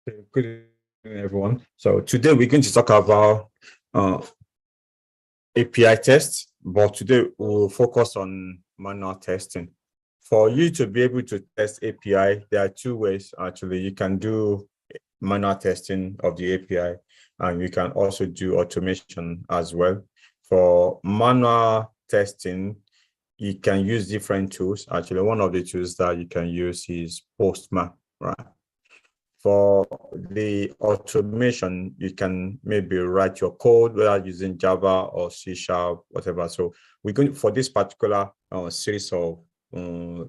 Good evening, everyone. So today we're going to talk about uh, API tests, but today we'll focus on manual testing. For you to be able to test API, there are two ways actually. You can do manual testing of the API, and you can also do automation as well. For manual testing, you can use different tools. Actually, one of the tools that you can use is Postman, right? For the automation, you can maybe write your code whether using Java or C#, whatever. So we're going for this particular series of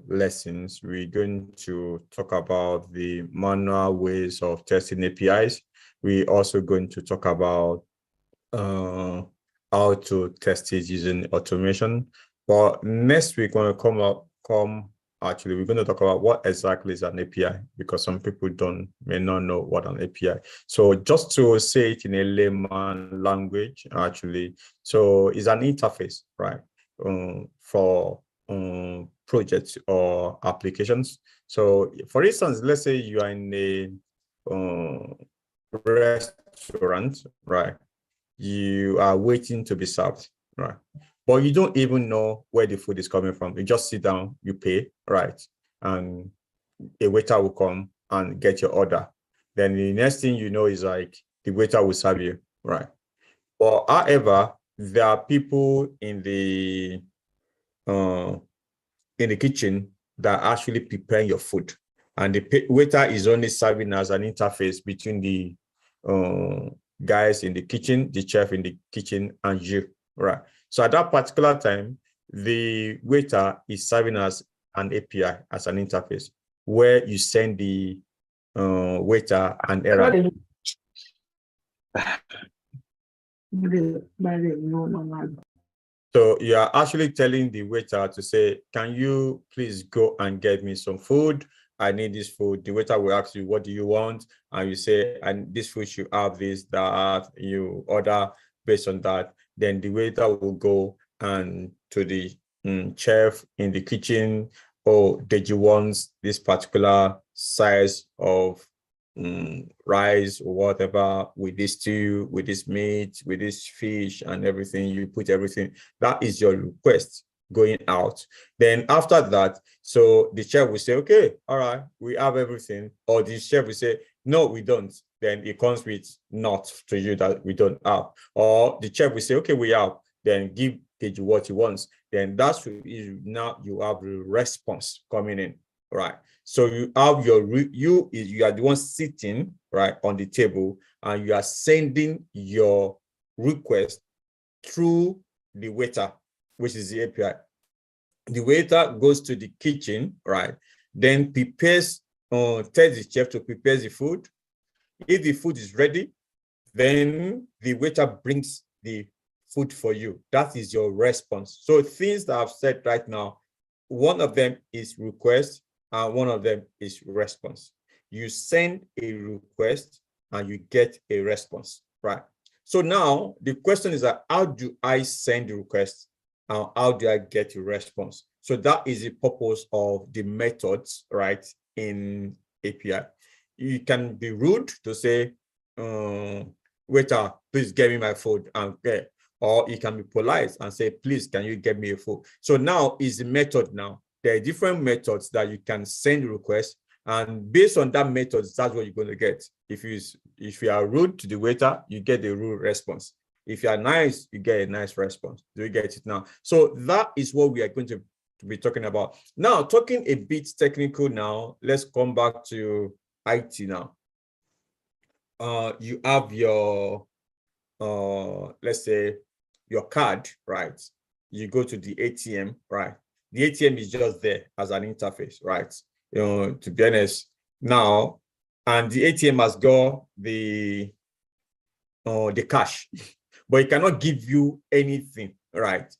lessons, we're going to talk about the manual ways of testing APIs. We're also going to talk about how to test it using automation. But next week, when we come actually, we're going to talk about what exactly is an API, because some people may not know what an API. So just to say it in a layman language, actually, so it's an interface, right, for projects or applications. So for instance, let's say you are in a restaurant, right? You are waiting to be served, right? But you don't even know where the food is coming from. You just sit down, you pay, right? And a waiter will come and get your order. Then the next thing you know is like the waiter will serve you, right? But however, there are people in the kitchen that are actually preparing your food, and the waiter is only serving as an interface between the guys in the kitchen, the chef in the kitchen, and you, right? So at that particular time, the waiter is serving as an API, as an interface, where you send the waiter an error. So you are actually telling the waiter to say, can you please go and get me some food? I need this food. The waiter will ask you, what do you want? And you say, and this food should have this, that. You order based on that. Then the waiter will go and to the chef in the kitchen, oh, did you want this particular size of rice or whatever, with this stew, with this meat, with this fish and everything? You put everything. That is your request going out. Then after that, so the chef will say, okay, all right, we have everything. Or the chef will say, no, we don't. Then it comes with not to you that we don't have. Or the chef will say, okay, we have. Then give Keju what he wants. Then that's now you have the response coming in, right? So you have you are the one sitting right on the table, and you are sending your request through the waiter, which is the API. The waiter goes to the kitchen, right? Then prepares, tells the chef to prepare the food. If the food is ready, then the waiter brings the food for you. That is your response. So things that I've said right now, one of them is request, and one of them is response. You send a request and you get a response, right? So now the question is that how do I send the request and how do I get a response? So that is the purpose of the methods, right, in API. You can be rude to say, waiter, please get me my food, and get, or you can be polite and say, please, can you get me a food? So now is the method now. There are different methods that you can send requests, and based on that method, that's what you're going to get. If you are rude to the waiter, you get a rude response. If you are nice, you get a nice response. Do you get it now? So that is what we are going to be talking about. Now, talking a bit technical now, let's come back to IT now. You have your, let's say, your card, right? You go to the ATM, right? The ATM is just there as an interface, right? To be honest, now, and the ATM has got the cash, but it cannot give you anything, right?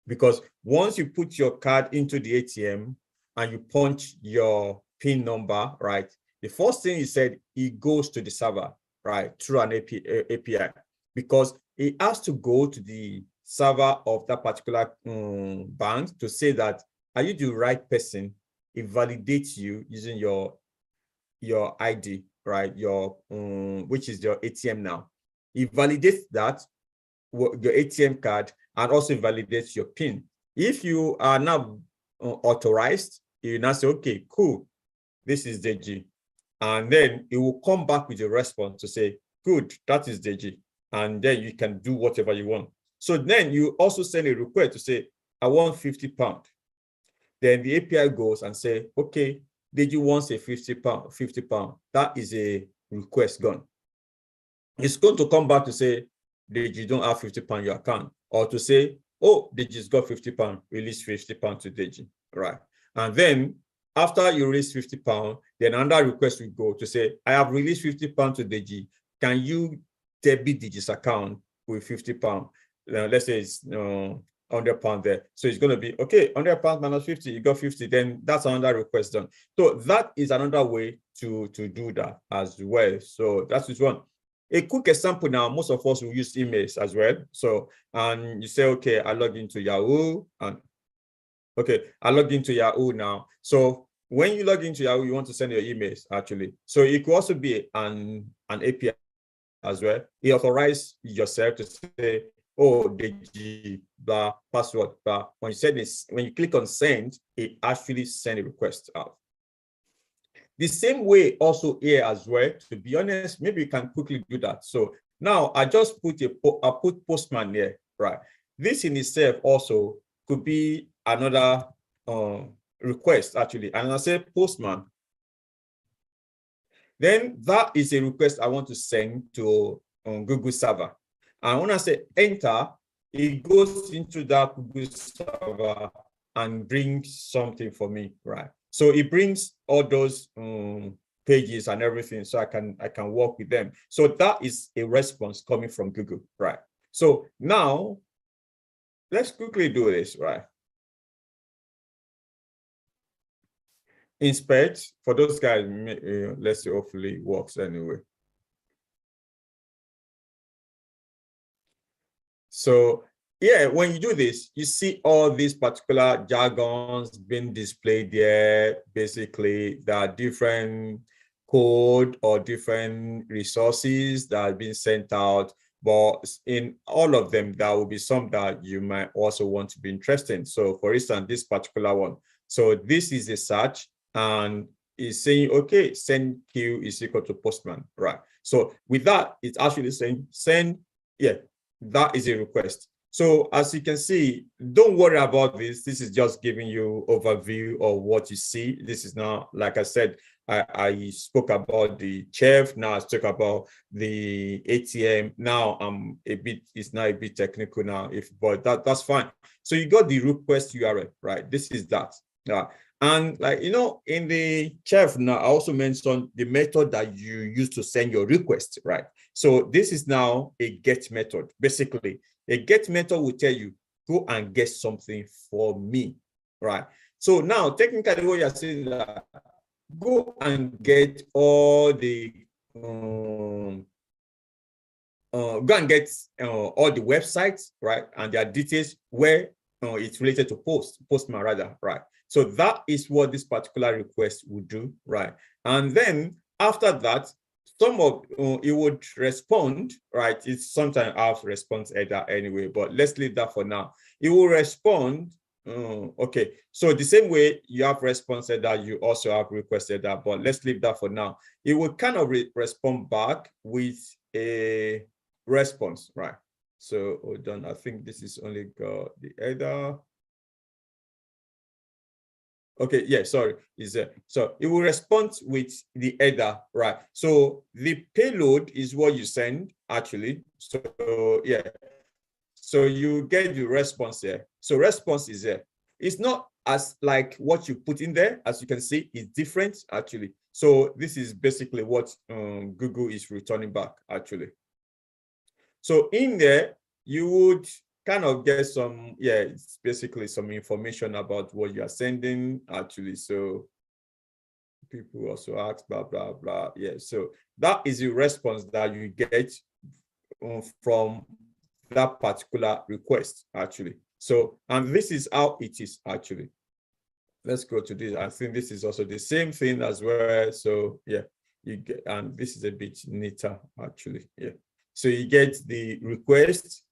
Because once you put your card into the ATM and you punch your PIN number, right? The first thing you said, it goes to the server, right? Through an API, because it has to go to the server of that particular bank to say that, are you the right person? It validates you using your ID, right? Your which is your ATM now. It validates that your ATM card and also validates your PIN. If you are now authorized, you now say, okay, cool, this is Deji. And then it will come back with a response to say, good, that is Deji. And then you can do whatever you want. So then you also send a request to say, I want 50 pounds. Then the API goes and say, okay, Deji wants a 50 pound. That is a request gone. It's going to come back to say, Deji don't have 50 pounds in your account, or to say, oh, Deji's got 50 pounds, release 50 pounds to Deji, right? And then after you release 50 pounds, then another request will go to say, I have released 50 pounds to Deji. Can you debit Deji's account with 50 pounds? Let's say it's 100 pounds there. So it's going to be, okay, 100 pounds minus 50, you got 50, then that's another request done. So that is another way to do that as well. So that's just one. A quick example now, most of us will use emails as well. So, and you say, okay, I log into Yahoo, and okay, I log into Yahoo now. So when you log into Yahoo, you want to send your emails actually. So it could also be an API as well. You authorize yourself to say, oh, DG, blah, password, blah. When you send this, when you click on send, it actually sends a request out. The same way also here as well, to be honest, maybe you can quickly do that. So now I just put I put Postman here, right? This in itself also could be another request actually. And I say Postman. Then that is a request I want to send to Google server. And when I say enter, it goes into that Google server and brings something for me, right? So it brings all those pages and everything, so I can work with them. So that is a response coming from Google, right? So now let's quickly do this, right? Inspect for those guys. Let's see, hopefully it works anyway. So yeah, when you do this, you see all these particular jargons being displayed there. Basically, there are different code or different resources that are being sent out. But in all of them, there will be some that you might also want to be interested in. So for instance, this particular one. So this is a search and it's saying, okay, send Q is equal to Postman, right? So with that, it's actually saying send, yeah, that is a request. So as you can see, don't worry about this. This is just giving you overview of what you see. This is not, like I said, I spoke about the chef. Now I spoke about the ATM. Now it's now a bit technical now, but that's fine. So you got the request URL, right? This is that. And like, in the chef now, I also mentioned the method that you use to send your request, right? So this is now a get method. Basically, a get method will tell you, go and get something for me, right? So now, technically, what you're saying is that go and get all the, go and get all the websites, right? And their details where it's related to Postman rather, right? So that is what this particular request would do, right? And then after that, some of it would respond, right? It's sometimes have response header anyway, but let's leave that for now. It will respond. Okay, so the same way you have response header, you also have request header, but let's leave that for now. It will kind of respond back with a response, right? So hold on, I think this is only got the header. Okay, yeah, sorry, so it will respond with the header, right? So the payload is what you send actually. So yeah, so you get the response there. So response is there. It's not as like what you put in there, as you can see, it's different actually. So this is basically what Google is returning back actually. So in there, you would kind of get some, yeah, it's basically some information about what you are sending actually. So people also ask blah, blah, blah. Yeah, so that is the response that you get from that particular request actually. So, and this is how it is actually. Let's go to this. I think this is also the same thing as well. So yeah, you get, and this is a bit neater actually. Yeah. So you get the request,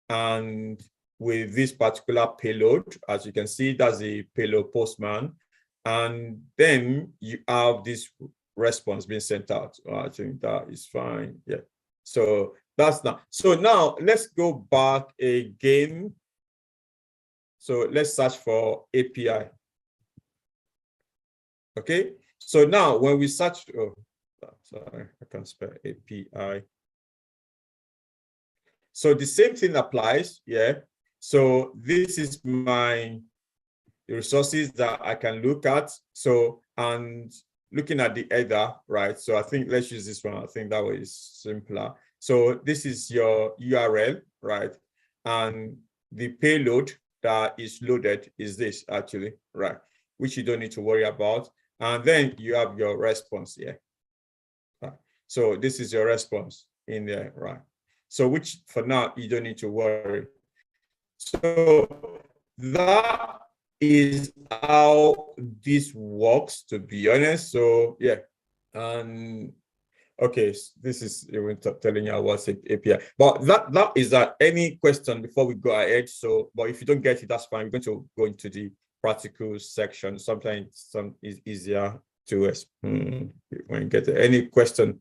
and with this particular payload, as you can see, that's the payload Postman. And then you have this response being sent out. Oh, I think that is fine. Yeah. So that's not. So now let's go back again. So let's search for API. Okay. So now when we search, oh, sorry, I can't spell API. So the same thing applies. Yeah. So this is my resources that I can look at. So, and looking at the header, right? So I think let's use this one. I think that way is simpler. So this is your URL, right? And the payload that is loaded is this actually, right? Which you don't need to worry about. And then you have your response here. Right? So this is your response in there, right? So which for now, you don't need to worry. So that is how this works, to be honest. So yeah, and okay, this is even telling you what's API. But that is that. Any question before we go ahead? So, but if you don't get it, that's fine. We're going to go into the practical section. Sometimes some is easier to when you get it. Any question?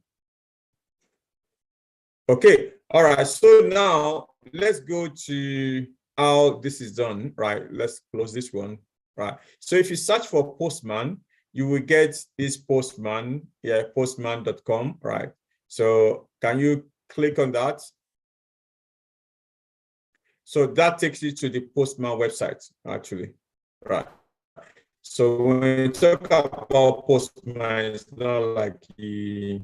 Okay, all right. So now let's go to how this is done, right? Let's close this one, right? So if you search for Postman, you will get this Postman, yeah, postman.com, right? So can you click on that? So that takes you to the Postman website, actually, right? So when we talk about Postman, it's not like the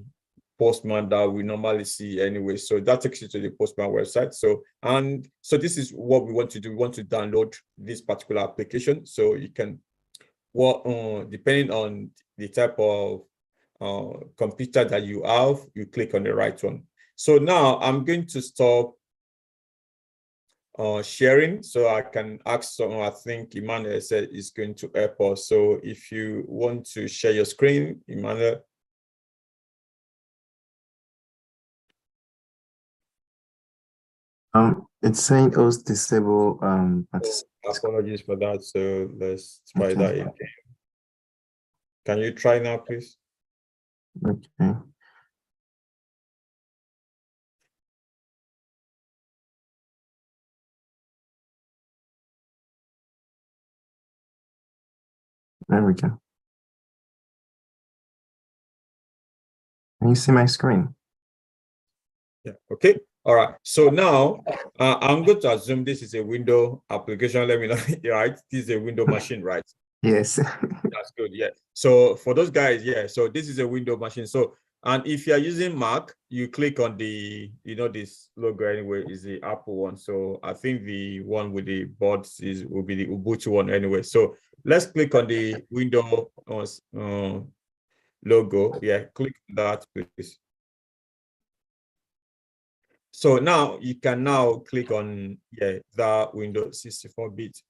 Postman that we normally see anyway. So that takes you to the Postman website. So, and so this is what we want to do. We want to download this particular application. So you can, well, depending on the type of computer that you have, you click on the right one. So now I'm going to stop sharing so I can ask someone. I think Emmanuel said is going to help us. So if you want to share your screen, Emmanuel. It's saying host disable Apologies for that. So let's try that again. Can you try now, please? Okay. There we go. Can you see my screen? Yeah. Okay. All right. So now I'm going to assume this is a window application. Let me know. Right. This is a window machine, right? Yes. That's good. Yeah. So for those guys, yeah. So this is a window machine. So, and if you are using Mac, you click on the, this logo anyway is the Apple one. So I think the one with the boards will be the Ubuntu one anyway. So let's click on the window logo. Yeah. Click on that, please. So now you can now click on the Windows 64-bit.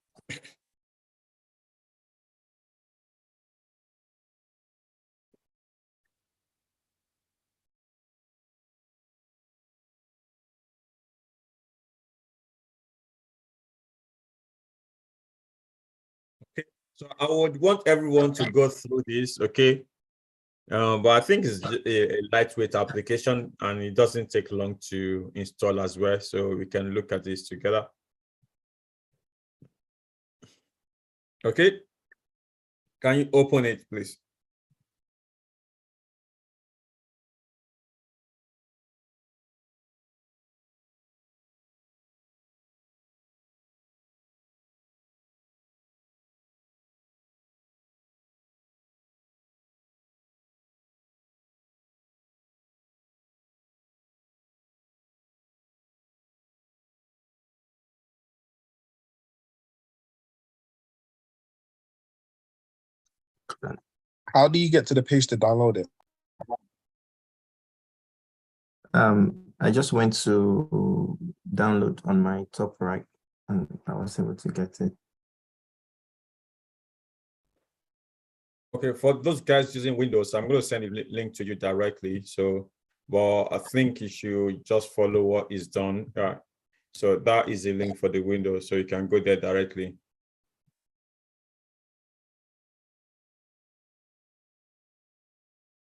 Okay, so I would want everyone to go through this, okay? But I think it's a lightweight application and it doesn't take long to install as well. So we can look at this together. Okay. Can you open it, please? How do you get to the page to download it? I just went to download on my top right and I was able to get it. Okay, for those guys using Windows, I'm going to send a link to you directly. So, but I think you should just follow what is done. All right. So that is a link for the Windows, so you can go there directly.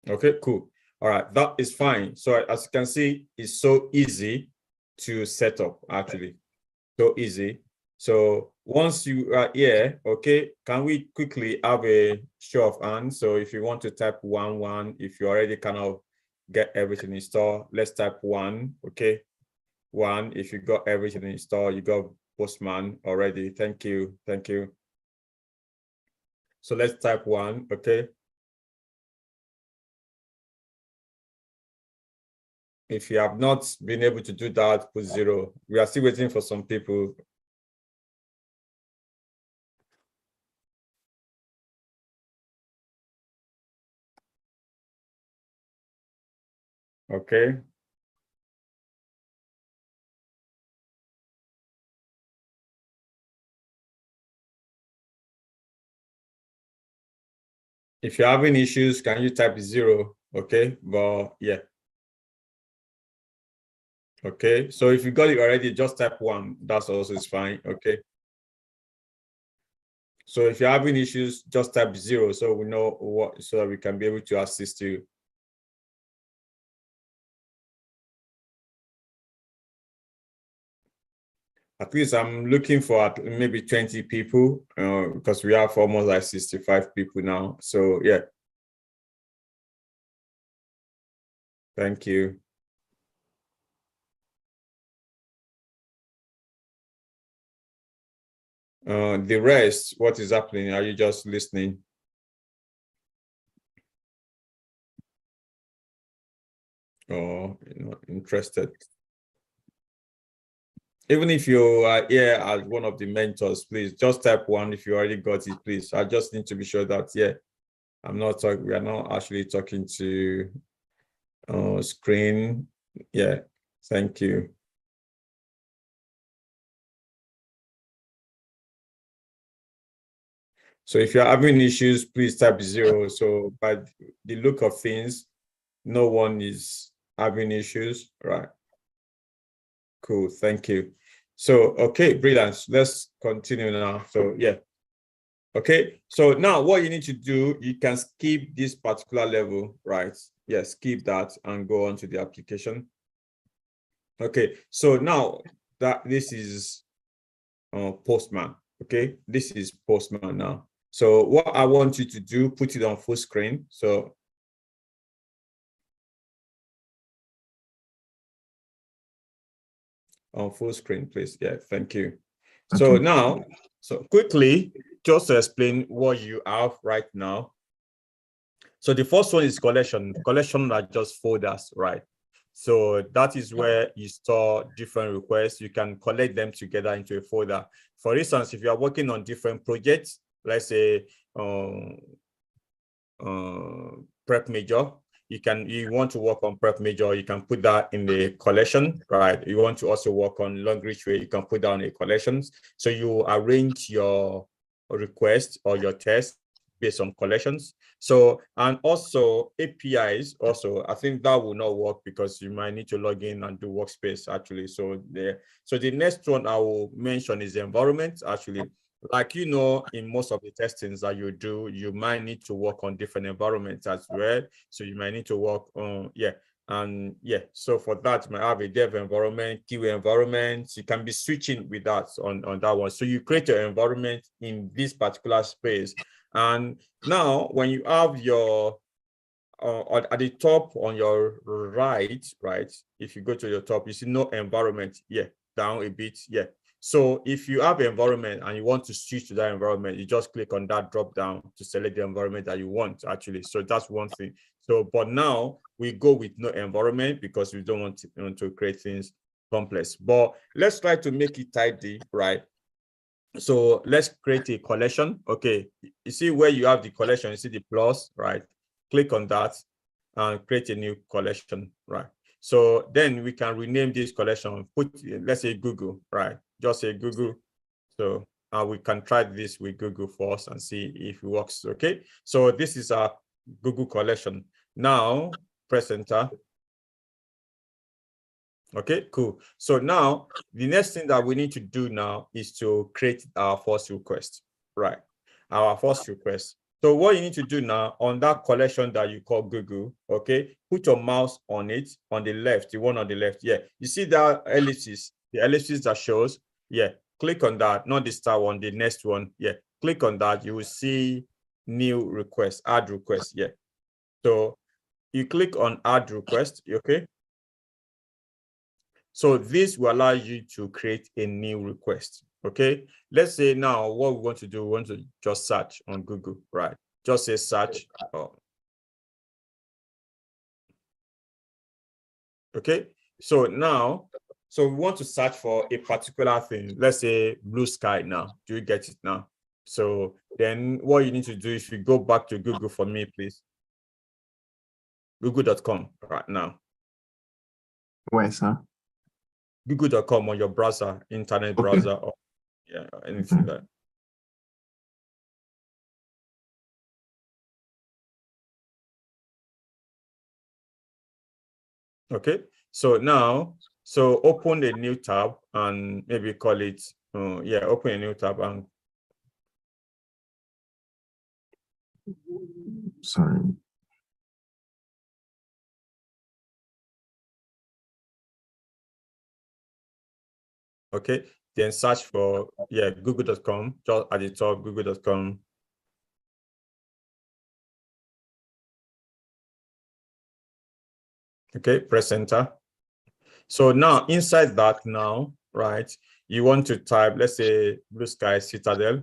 Okay, cool. All right, that is fine. So as you can see, it's so easy to set up, actually. So easy. So once you are here, okay, can we quickly have a show of hands? So if you want to type 1, if you already kind of get everything installed, let's type 1, okay? 1, if you got everything installed, you got Postman already. Thank you, thank you. So let's type 1, okay? If you have not been able to do that, put 0. We are still waiting for some people. Okay. If you're having issues, can you type 0? Okay, but yeah. Okay, so if you got it already, just type 1. That's also is fine. Okay. So if you're having issues, just type 0 so we know what, so that we can be able to assist you. At least I'm looking for maybe 20 people because we have almost like 65 people now. So yeah. Thank you. The rest, what is happening? Are you just listening? Or you're not interested? Even if you are here as one of the mentors, please just type 1 if you already got it, please. I just need to be sure that, yeah, I'm not talking, we are not actually talking to screen. Yeah, thank you. So if you're having issues, please type 0. So by the look of things, no one is having issues, right? Cool, thank you. So, okay, brilliant. Let's continue now. So, yeah. Okay, so now what you need to do, you can skip this particular level, right? Yeah, skip that and go on to the application. Okay, so now that this is Postman, okay? This is Postman now. So what I want you to do, put it on full screen. So on full screen, please. Yeah, thank you. Okay. So now, so quickly, just to explain what you have right now. So the first one is collection. Collection are just folders, right? So that is where you store different requests. You can collect them together into a folder. For instance, if you are working on different projects, let's say prep major, you want to work on prep major, you can put that in the collection, right? You want to also work on long reach way, you can put that in the collections. So you arrange your request or your test based on collections. So, and also APIs also, I think that will not work because you might need to log in and do workspace actually. So the next one I will mention is the environment actually. Like, you know, in most of the testings that you do, you might need to work on different environments as well. So you might need to work on, yeah. And yeah, so for that, you might have a dev environment, QA environment. You can be switching with that on that one. So you create your environment in this particular space. And now when you have your, at the top on your right, if you go to your top, you see no environment. Yeah, down a bit. Yeah. So if you have an environment and you want to switch to that environment, you just click on that drop down to select the environment that you want actually. So that's one thing. So, but now we go with no environment because we don't want to create things complex. But let's try to make it tidy, right? So let's create a collection. Okay, you see where you have the collection, you see the plus, right? Click on that and create a new collection, right? So then we can rename this collection, let's say Google, right? Just say Google. So we can try this with Google first and see if it works. Okay, so this is our Google collection. Now press enter. Okay, cool. So now the next thing that we need to do now is to create our first request, right? Our first request. So what you need to do now on that collection that you call Google, okay, put your mouse on it, on the left, the one on the left. Yeah, you see that ellipsis, the ellipsis that shows, yeah, click on that, not the star one, the next one. Yeah, click on that, you will see new request, add request. Yeah, so you click on add request, okay? So this will allow you to create a new request, okay? Let's say now what we want to do, we want to just search on Google, right? Just say search. Okay, so now, so we want to search for a particular thing. Let's say blue sky now. Do you get it now? So then what you need to do is you go back to Google for me, please. Google.com right now. Where, sir? Google.com on your browser, internet browser, or yeah, anything like that. Okay, so now, so open a new tab and maybe call it, yeah, open a new tab and Sorry. okay, then search for, yeah, google.com, just at the top, google.com. Okay, press enter. So now inside that now, right, you want to type, let's say blue sky citadel.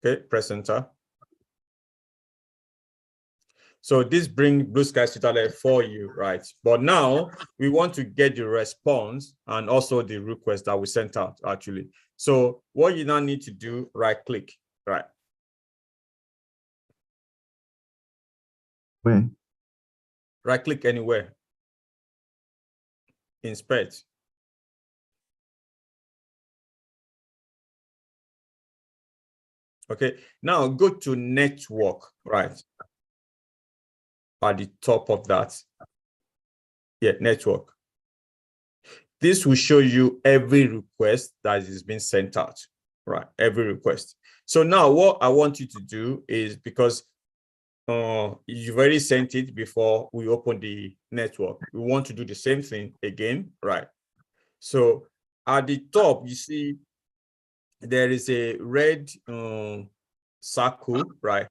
Okay, press enter. So this brings blue sky citadel for you, right? But now we want to get the response and also the request that we sent out actually. So what you now need to do, right click, right? Where? Right click anywhere. Inspect. Okay, now go to network, right? At the top of that. Yeah, network. This will show you every request that is being sent out, right? Every request. So now what I want you to do is, because you've already sent it before we open the network, we want to do the same thing again, right? So at the top, you see there is a red circle, right?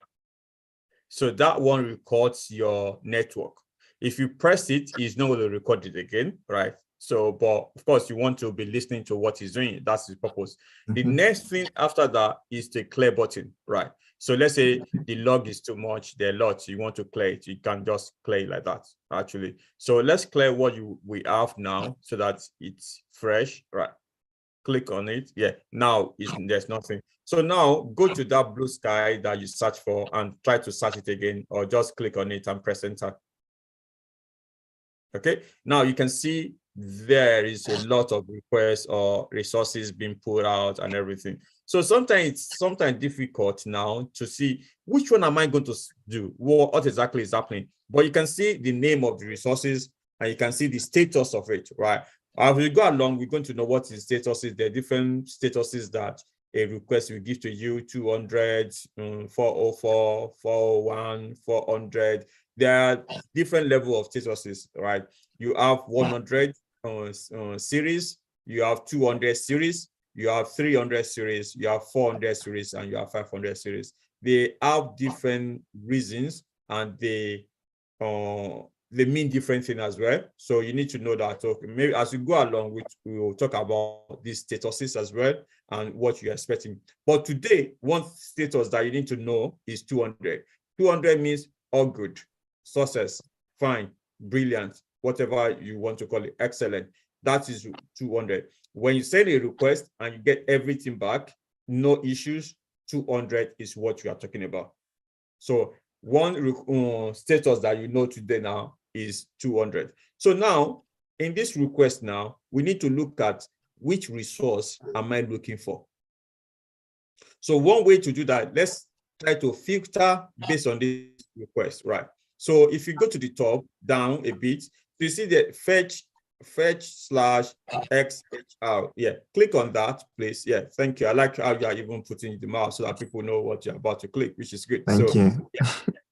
So that one records your network. If you press it, it's not going to record it again, right? So, but of course, you want to be listening to what he's doing. That's his purpose. The next thing after that is the clear button, right? So let's say the log is too much, there are lots, you want to clear it, you can just clear it like that, actually. So let's clear what we have now so that it's fresh, right? Click on it. Yeah, now there's nothing. So now go to that blue sky that you search for and try to search it again, or just click on it and press enter. Okay, now you can see there is a lot of requests or resources being put out and everything. So sometimes it's difficult now to see which one am I going to do, what exactly is happening. But you can see the name of the resources and you can see the status of it, right? As we go along, we're going to know what the status is. There are different statuses that a request will give to you: 200, 404, 401, 400. There are different level of statuses, right? You have 100 series, you have 200 series, you have 300 series, you have 400 series, and you have 500 series. They have different reasons and they mean different things as well. So you need to know that. Okay, maybe as we go along, we will talk about these statuses as well and what you're expecting. But today, one status that you need to know is 200. 200 means all good, success, fine, brilliant, whatever you want to call it, excellent. That is 200. When you send a request and you get everything back, no issues, 200 is what you are talking about. So one status that you know today now is 200. So now in this request now, we need to look at which resource am I looking for. So one way to do that, let's try to filter based on this request, right? So if you go to the top, down a bit, you see the fetch /XHR. Yeah, click on that, please. Yeah, thank you. I like how you are even putting the mouse so that people know what you're about to click, which is good. Thank you.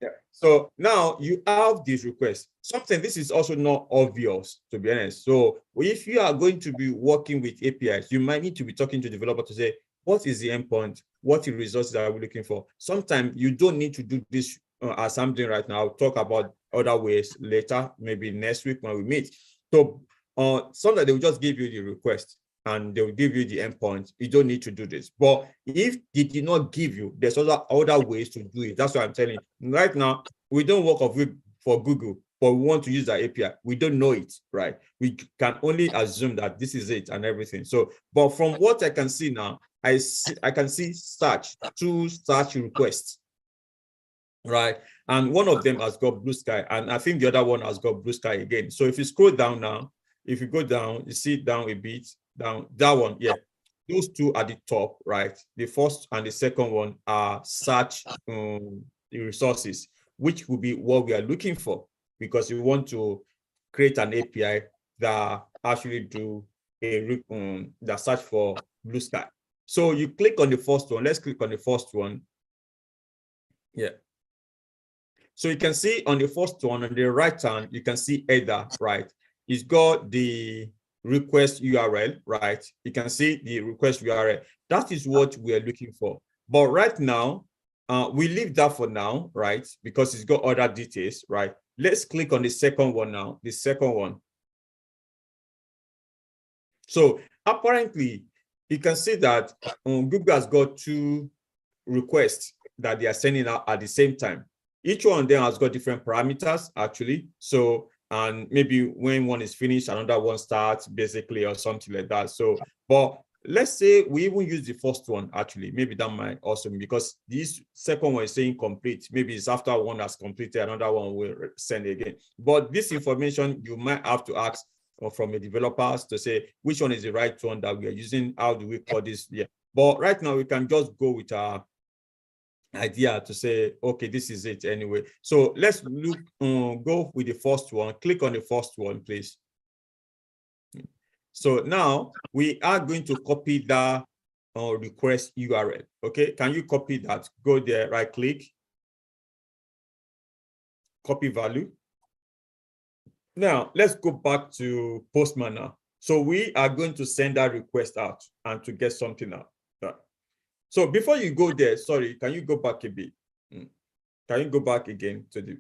Yeah. So now you have this request. This is also not obvious, to be honest. So if you are going to be working with APIs, you might need to be talking to the developer to say, what is the endpoint? What the resources are we looking for? Sometimes you don't need to do this as I'm doing right now. I'll talk about other ways later, maybe next week when we meet. So sometimes they will just give you the request and they will give you the endpoint. You don't need to do this. But if they did not give you, there's other ways to do it. That's what I'm telling you. Right now, we don't work for Google, but we want to use that API. We don't know it, right? We can only assume that this is it and everything. So, but from what I can see now, I can see two search requests, right? And one of them has got Blue Sky, and I think the other one has got Blue Sky again. So if you scroll down now, if you go down, you see down a bit, down that one, yeah. Those two at the top, right? The first and the second one are search the resources, which will be what we are looking for, because we want to create an API that actually do that search for Blue Sky. So you click on the first one. Let's click on the first one. Yeah. So you can see on the first one, on the right hand, you can see header, right? It's got the request URL, right? You can see the request URL. That is what we are looking for. But right now, we leave that for now, right? Because it's got other details, right? Let's click on the second one now, the second one. So apparently, you can see that Google has got two requests that they are sending out at the same time. Each one of them has got different parameters, actually. So, and maybe when one is finished, another one starts, basically, or something like that. So, but let's say we even use the first one, actually. Maybe that might also be, because this second one is saying complete. Maybe it's after one has completed, another one will send again. But this information, you might have to ask from the developers to say, which one is the right one that we are using? How do we call this? Yeah. But right now, we can just go with our idea to say, okay, this is it anyway. So let's look, go with the first one. Click on the first one, please. So now we are going to copy that request URL. Okay, can you copy that? Go there, right click, copy value. Now let's go back to Postman now. So we are going to send that request out and to get something out. So before you go there, sorry, can you go back a bit? Can you go back again to the,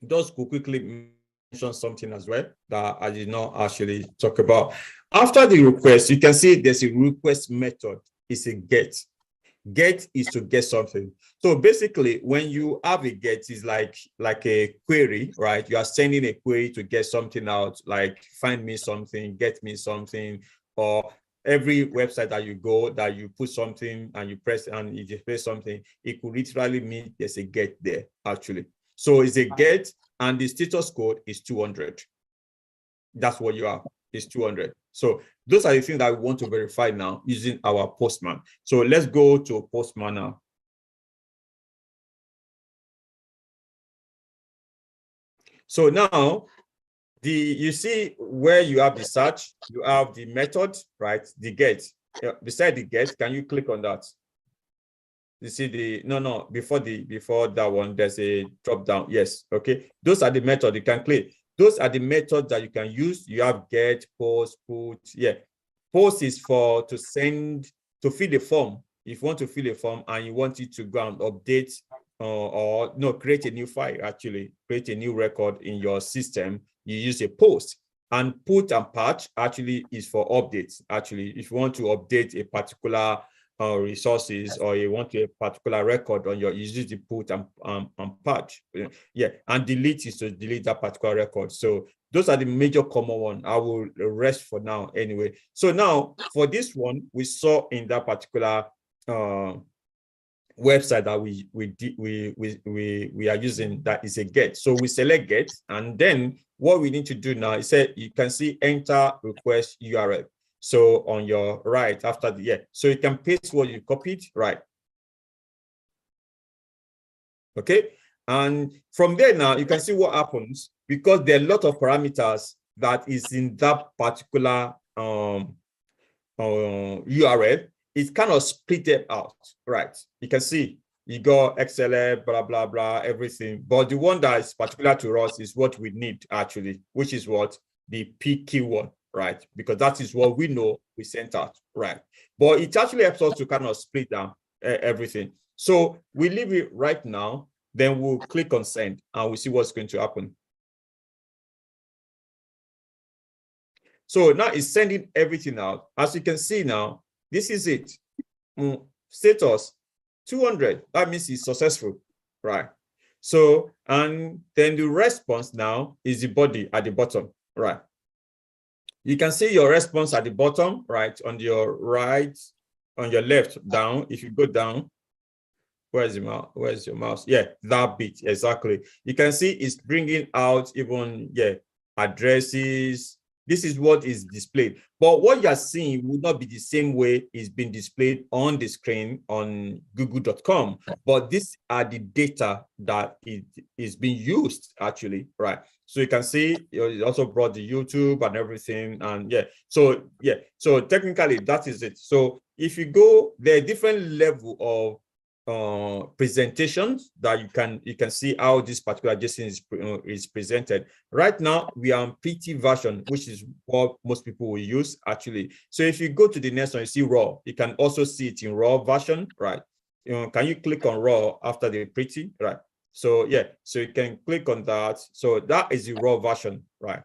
just quickly mention something as well that I did not actually talk about. After the request, you can see there's a request method. It's a get. Get is to get something. So basically, when you have a get, it's like a query, right? You are sending a query to get something out, like find me something, get me something, or every website that you go, that you put something and you press and you display something, it could literally mean there's a get there, actually. So it's a get, and the status code is 200. That's what you are, is 200. So those are the things that we want to verify now using our Postman. So let's go to Postman now. So now, you see where you have the search, you have the method, right? The get. Beside the get, can you click on that? You see the, no, before that one, there's a drop down. Yes, okay. Those are the methods you can click. Those are the methods that you can use. You have get, post, put. Yeah. Post is for to send, to fill a form. If you want to fill a form and you want it to go and update or no, create a new file, actually, create a new record in your system, you use a post. And put and patch actually is for updates. Actually, if you want to update a particular resources, or you want a particular record on your, you use the put and patch. Yeah, and delete is to delete that particular record. So those are the major common one. I will rest for now anyway. So now for this one, we saw in that particular website that we are using, that is a get. So we select get, and then what we need to do now is say, you can see enter request URL. So on your right after the so you can paste what you copied, right? Okay, and from there now you can see what happens, because there are a lot of parameters that is in that particular URL. It's kind of split it out, right? You can see you got XLF, blah, blah, blah, everything. But the one that is particular to us is what we need actually, which is what? The PQ one, right? Because that is what we know we sent out, right? But it actually helps us to kind of split down everything. So we leave it right now, then we'll click on send and we'll see what's going to happen. So now it's sending everything out. As you can see now, this is it. Status 200. That means it's successful, right? So, and then the response now is the body at the bottom, right? You can see your response at the bottom, right? On your right, on your left, down. If you go down, where's your mouse? Where's your mouse? Yeah, that bit, exactly. You can see it's bringing out even, addresses. This is what is displayed. But what you're seeing will not be the same way it's been displayed on the screen on google.com. But these are the data that is being used actually, right? So you can see it also brought the YouTube and everything. And so technically that is it. So if you go, there are different level of presentations that you can see how this particular JSON is presented. Right now we are on PT version, which is what most people will use actually. So if you go to the next one, you see raw. You can also see it in raw version, right? Can you click on raw after the pretty, right? So so you can click on that. So that is the raw version, right?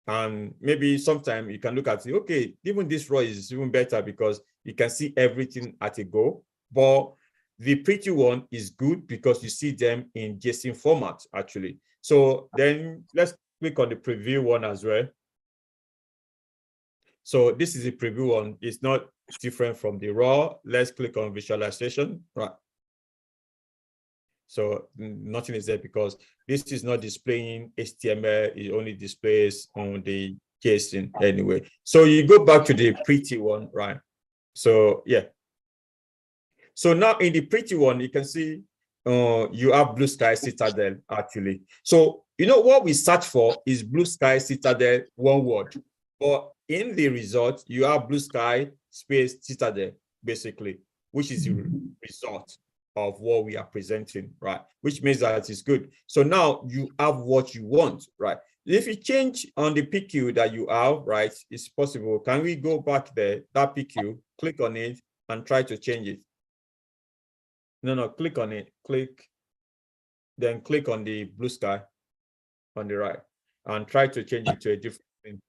And maybe sometime you can look at it. Okay, even this raw is even better because you can see everything at a go. But the pretty one is good because you see them in JSON format, actually. So then let's click on the preview one as well. So this is the preview one. It's not different from the raw. Let's click on visualization, right? So nothing is there because this is not displaying HTML. It only displays on the JSON anyway. So you go back to the pretty one, right? So so now in the pretty one, you can see you have Blue Sky Citadel actually. So you know what we search for is Blue Sky Citadel, one word. But in the result, you have Blue Sky space Citadel basically, which is the result of what we are presenting, right? Which means that it's good. So now you have what you want, right? If you change on the PQ that you have, right, it's possible. Can we go back there, that PQ, click on it and try to change it? No, click on it, then click on the Blue Sky on the right and try to change it to a different thing.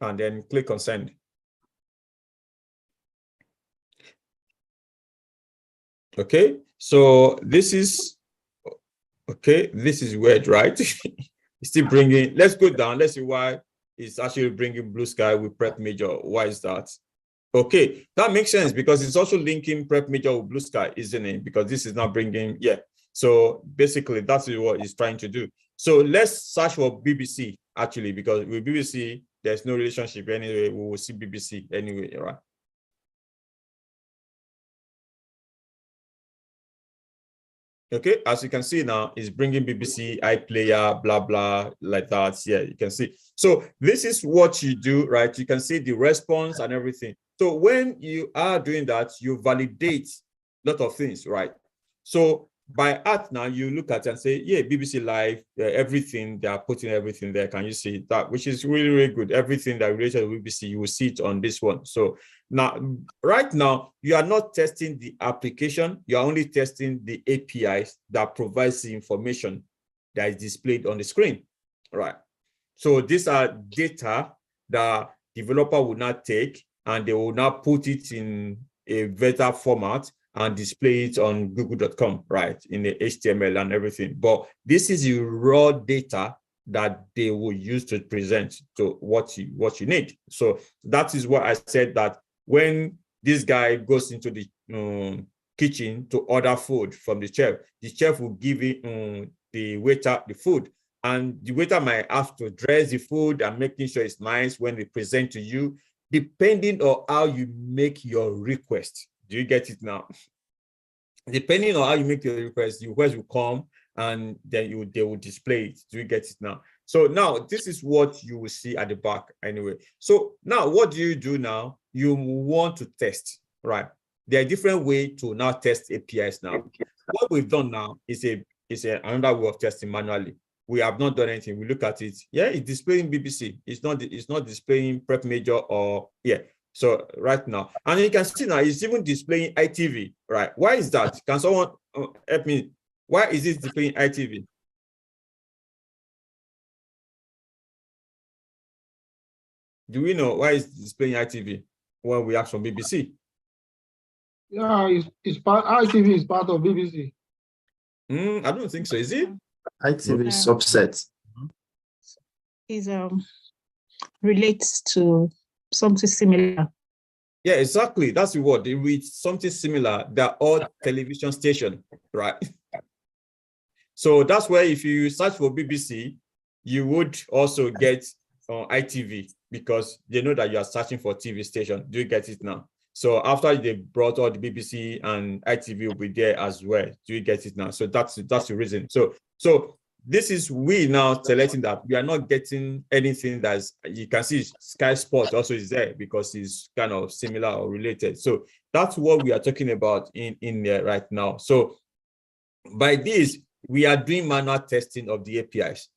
And then click on send. Okay, so this is weird, right? It's still bringing, let's go down, let's see why it's actually bringing Blue Sky with Prep Major. Why is that? Okay, that makes sense because it's also linking Prep Major with Blue Sky, isn't it? Because this is not bringing, so basically that's what it's trying to do. So let's search for BBC actually, because with BBC there's no relationship anyway. We will see BBC anyway, right? Okay, as you can see now, it's bringing BBC, iPlayer, blah, blah, like that. Yeah, you can see. So this is what you do, right? You can see the response and everything. So when you are doing that, you validate a lot of things, right? So by art now, you look at it and say, yeah, BBC Live, everything, they are putting everything there. Can you see that? Which is really, really good. Everything that related to BBC, you will see it on this one. So now, right now, you are not testing the application. You are only testing the APIs that provides the information that is displayed on the screen, right? So these are data that developer will not take and they will not put it in a vector format and display it on google.com, right, in the HTML and everything. But this is the raw data that they will use to present to what you need. So that is what I said, that when this guy goes into the kitchen to order food from the chef will give it, the waiter the food, and the waiter might have to dress the food and making sure it's nice when they present to you, depending on how you make your request. Do you get it now? Depending on how you make your request, the request will come and then they will display it. Do you get it now? So now this is what you will see at the back anyway. So now what do you do now? You want to test, right? There are different ways to now test APIs now. What we've done now is another way of testing manually. We have not done anything. We look at it. Yeah, it's displaying BBC. It's not displaying Prep Major or yeah. So right now, and you can see now it's even displaying ITV, right? Why is that? Can someone help me? Why is it displaying ITV? Do we know why it's displaying ITV when we ask from BBC? Yeah, it's part. ITV is part of BBC. I don't think so. Is it? ITV subset. Is relates to something similar. Yeah, exactly. That's the word. They read something similar. They're all television station, right? So that's where if you search for BBC, you would also get ITV, because they know that you are searching for TV station. Do you get it now? So after they brought all the BBC, and ITV will be there as well. Do you get it now? So that's the reason. So this is we now selecting that we are not getting anything that's, you can see Sky Sport also is there because it's kind of similar or related. So that's what we are talking about in there right now. So by this, we are doing manual testing of the APIs,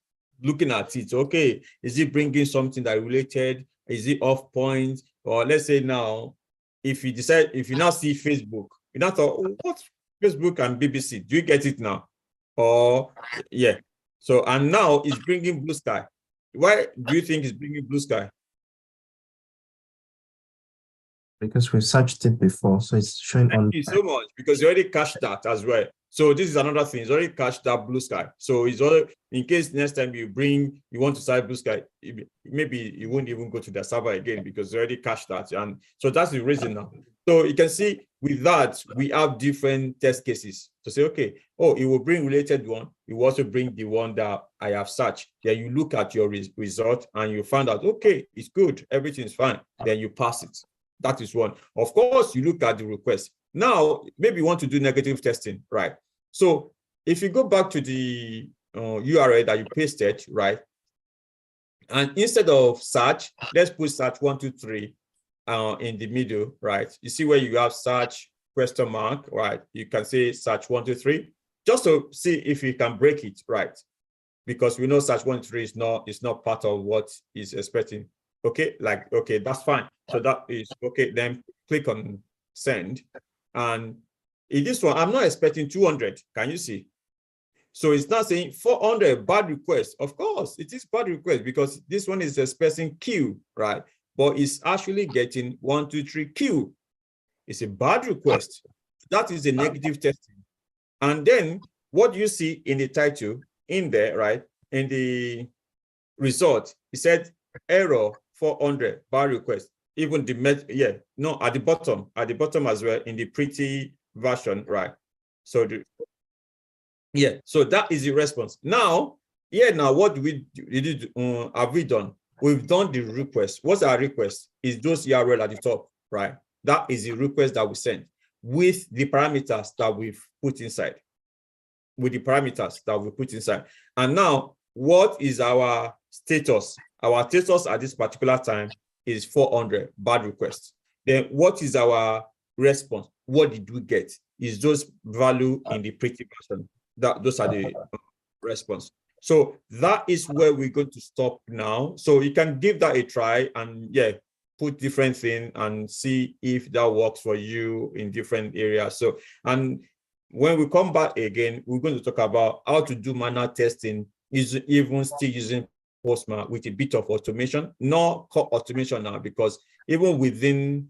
looking at it. Okay, is it bringing something that related? Is it off point? Or let's say now, if you now see Facebook, you now thought, oh, what Facebook and BBC? Do you get it now? Or yeah. So, and now it's bringing Blue Sky. Why do you think it's bringing Blue Sky? Because we searched it before, so it's showing on. Thank you so much, because you already cached that as well. So this is another thing. It's already cached that Blue Sky. So it's already, in case next time you want to search Blue Sky, maybe you won't even go to the server again because you already cached that. And so that's the reason now. So you can see with that, we have different test cases to say, okay, oh, it will bring related one. It will also bring the one that I have searched. Then you look at your result and you find out, okay, it's good, everything's fine. Then you pass it. That is one. Of course, you look at the request. Now, maybe you want to do negative testing, right? So if you go back to the URL that you pasted, right? And instead of search, let's put search 123 in the middle, right? You see where you have search question mark, right? You can say search 123, just to see if you can break it, right? Because we know search 123 is not part of what is expecting. Okay, like, okay, that's fine. So that is okay. Then click on send. And in this one, I'm not expecting 200. Can you see? So it's not saying 400 bad request. Of course, it is bad request because this one is expecting Q, right? But it's actually getting 123 Q. It's a bad request. That is a negative testing. And then what you see in the title in there, right? In the result, it said error 400 bad request. Even the at the bottom as well in the pretty version, right? So so that is the response. Now, what do we do? Have we done? We've done the request. What's our request? Is those URL at the top, right? That is the request that we sent with the parameters that we've put inside. And now, what is our status? Our status at this particular time is 400 bad requests. Then what is our response? What did we get? Is those value in the pretty version? Those are the response. So that is where we're going to stop now. So you can give that a try and put different things and see if that works for you in different areas. So, and when we come back again, we're going to talk about how to do manual testing, even still using Postman with a bit of automation, not core automation now, because even within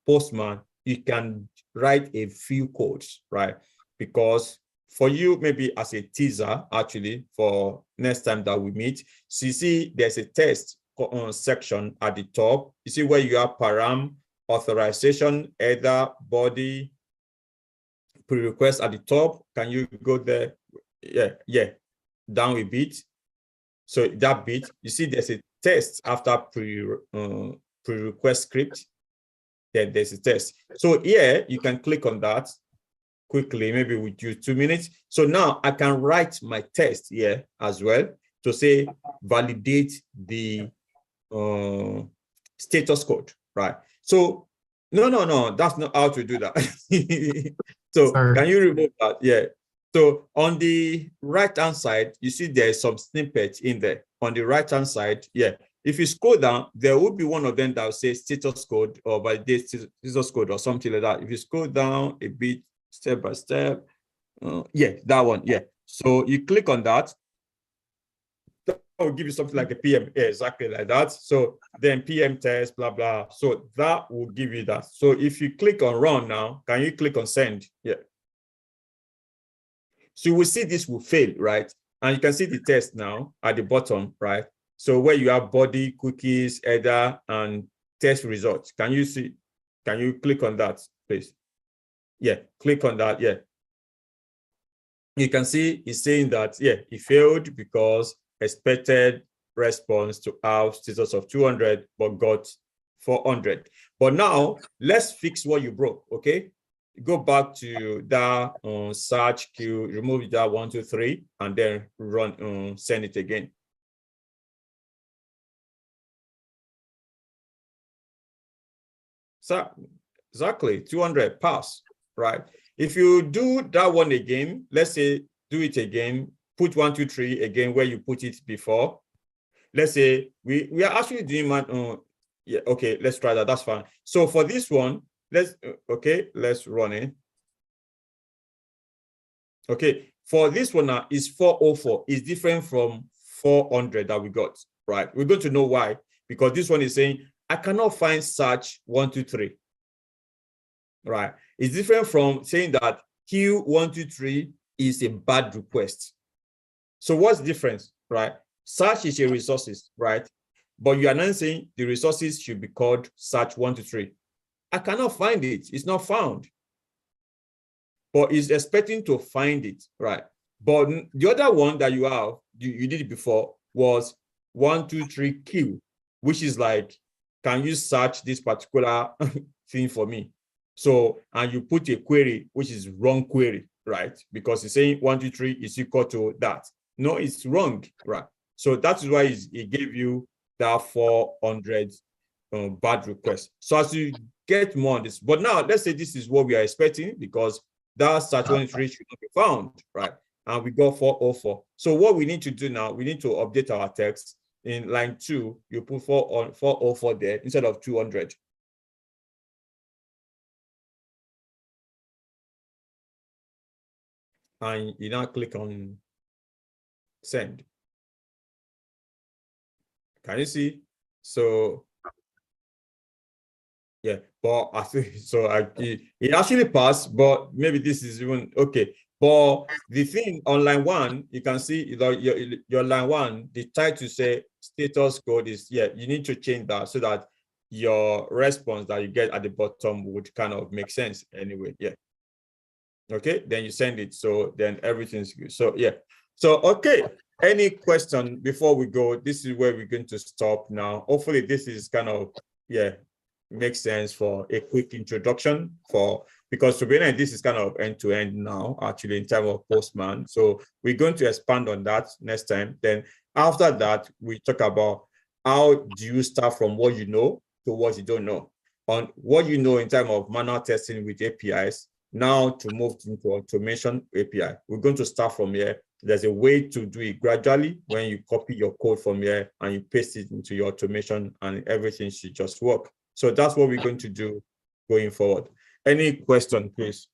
Postman, you can write a few codes, right? Because for you, maybe as a teaser, actually, for next time that we meet, so you see there's a test section at the top. You see where you have param, authorization, header, body, pre-request at the top. Can you go there? Yeah, down a bit. So that bit, you see there's a test after pre-request script. Then there's a test. So here you can click on that quickly, maybe with you 2 minutes. So now I can write my test here as well to say validate the status code, right? So no, that's not how to do that. So Sorry. can you remove that? Yeah. So on the right hand side, you see there's some snippets in there. On the right hand side, yeah. If you scroll down, there will be one of them that will say status code or validate status code or something like that. If you scroll down a bit, step by step, yeah, that one, yeah. So you click on that. That will give you something like a PM, yeah, exactly like that. So then PM test, blah, blah. So that will give you that. So if you click on run now, can you click on send? Yeah. So you will see this will fail, right? And you can see the test now at the bottom, right? So where you have body, cookies, header, and test results. Can you see? Can you click on that, please? Yeah, click on that, yeah. You can see it's saying that, yeah, it failed because expected response to have status of 200, but got 400. But now let's fix what you broke, okay? Go back to that search queue, remove that 1, 2, 3, and then run, send it again. So exactly 200 pass, right? If you do that one again, let's say do it again, put 1, 2, 3 again where you put it before. Let's say we are actually doing yeah, okay, let's try that. That's fine. So for this one, let's run it. Okay, for this one now is 404. It's different from 400 that we got, right? We're going to know why, because this one is saying I cannot find search 1, 2, 3. Right? It's different from saying that Q123 is a bad request. So what's the difference, right? Search is your resources, right? But you are not saying the resources should be called search 1, 2, 3. I cannot find it. It's not found. But it's expecting to find it, right? But the other one that you have, you did it before, was 1, 2, 3 Q, which is like, can you search this particular thing for me? So, and you put a query, which is wrong query, right? Because it's saying 1, 2, 3 is equal to that. No, it's wrong, right? So that is why it gave you that 400 bad request. So as you get more on this, but now let's say this is what we are expecting, because that search 1, 2, 3 should not be found, right? And we got 404. So what we need to do now, we need to update our text. In line 2, you put 404 there instead of 200. And you now click on send. Can you see? So yeah, but I think so. It actually passed, but maybe this is even okay. But the thing on line 1, you can see your line 1, the title say status code is, yeah, you need to change that so that your response that you get at the bottom would kind of make sense anyway. Yeah. Okay, then you send it. So then everything's good. So yeah. So okay. Any question before we go? This is where we're going to stop now. Hopefully this is kind of, yeah, makes sense for a quick introduction because to be honest, this is kind of end-to-end now, actually, in terms of Postman. So we're going to expand on that next time. Then after that, we talk about how do you start from what you know to what you don't know. On what you know in terms of manual testing with APIs, now to move into automation API. We're going to start from here. There's a way to do it gradually when you copy your code from here and you paste it into your automation and everything should just work. So that's what we're going to do going forward. Any question, please?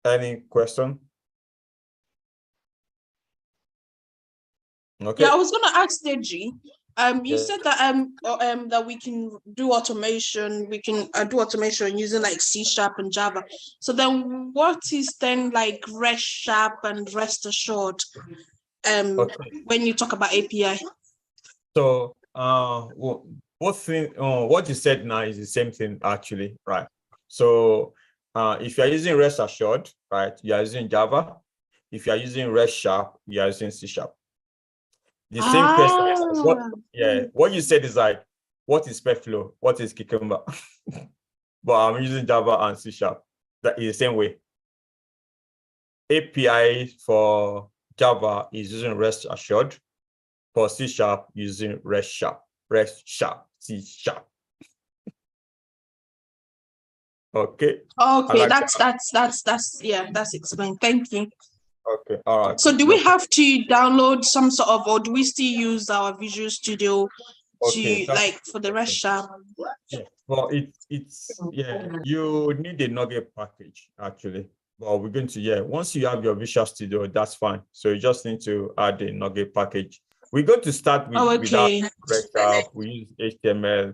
Any question? Okay. Yeah, I was going to ask Deji, You Yeah. said that that we can do automation. We can do automation using like C# and Java. So then, what is then like REST sharp and REST assured? Okay. When you talk about API. So, what you said now is the same thing actually, right? So, if you are using REST assured, right, you are using Java. If you are using REST sharp, you are using C#. The same question is what you said is like, what is Specflow? What is Cucumber? But I'm using Java and C#. That is the same way. API for Java is using REST assured. For C# using REST sharp, C#. Okay. Okay, like that's explained. Thank you. Okay, all right. So do we have to download some sort of, or do we still use our Visual Studio Okay, to like for the REST sharp? Yeah, well, you need a Nugget package actually. But we're going to, once you have your Visual Studio, that's fine. So you just need to add a Nugget package. We're going to start with without REST sharp. We use HTML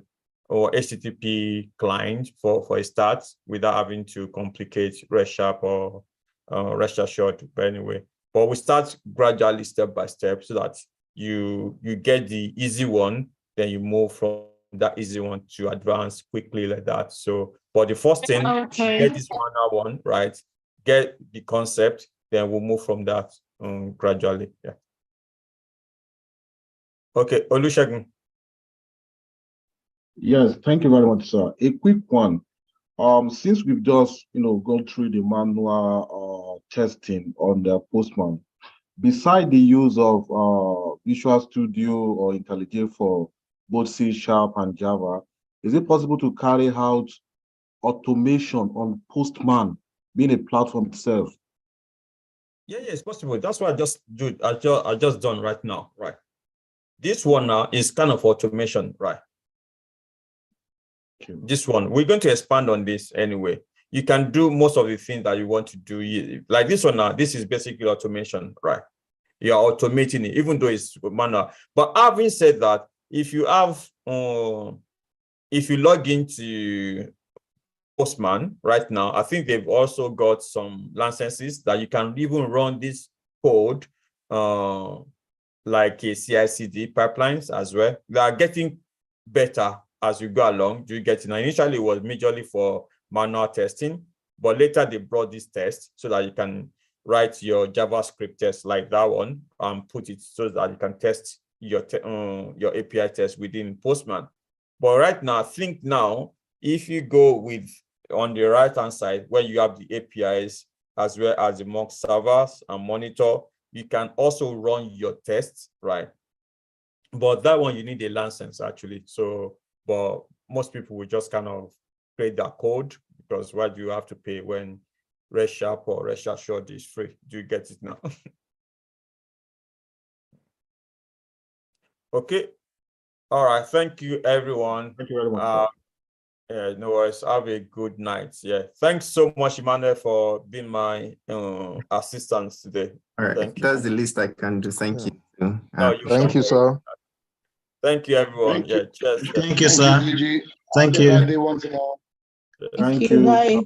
or HTTP client for a start without having to complicate REST sharp or REST assured. But anyway, but we start gradually, step by step, so that you get the easy one, then you move from that easy one to advance quickly like that. So, but the first thing, get this manual one, right? Get the concept, then we'll move from that gradually. Yeah. Okay, Olusegun. Yes, thank you very much, sir. A quick one. Since we've just gone through the manual testing on the Postman, beside the use of Visual Studio or IntelliJ for both C# and Java, is it possible to carry out automation on Postman, being a platform itself? Yeah, it's possible. That's what I just done right now, right? This one now is kind of automation, right? Okay. This one, we're going to expand on this anyway. You can do most of the things that you want to do. Like this one now, this is basically automation, right? You're automating it, even though it's manual. But having said that, if you have, if you log into Postman right now, I think they've also got some licenses that you can even run this code like a CI/CD pipelines as well. They are getting better as you go along. You get it. Now, initially, it was majorly for manual testing, but later they brought this test so that you can write your JavaScript test like that one and put it so that you can test your API test within Postman. But right now, I think now, if you go with on the right-hand side where you have the APIs as well as the mock servers and monitor, you can also run your tests, right? But that one, you need a license actually. So, but most people will just kind of create that code, because why do you have to pay when REST sharp or REST assured is free? Do you get it now? Okay. All right. Thank you, everyone. Thank you very much. Yeah, no worries. Have a good night. Yeah. Thanks so much, Emmanuel, for being my assistant today. All right. Thank you. That's the least I can do. Thank you. No, Thank you, sir. Thank you, everyone. Thank you. Cheers. Thank you, sir. Gigi. Thank Happy you. birthday once more. Thank you. Bye.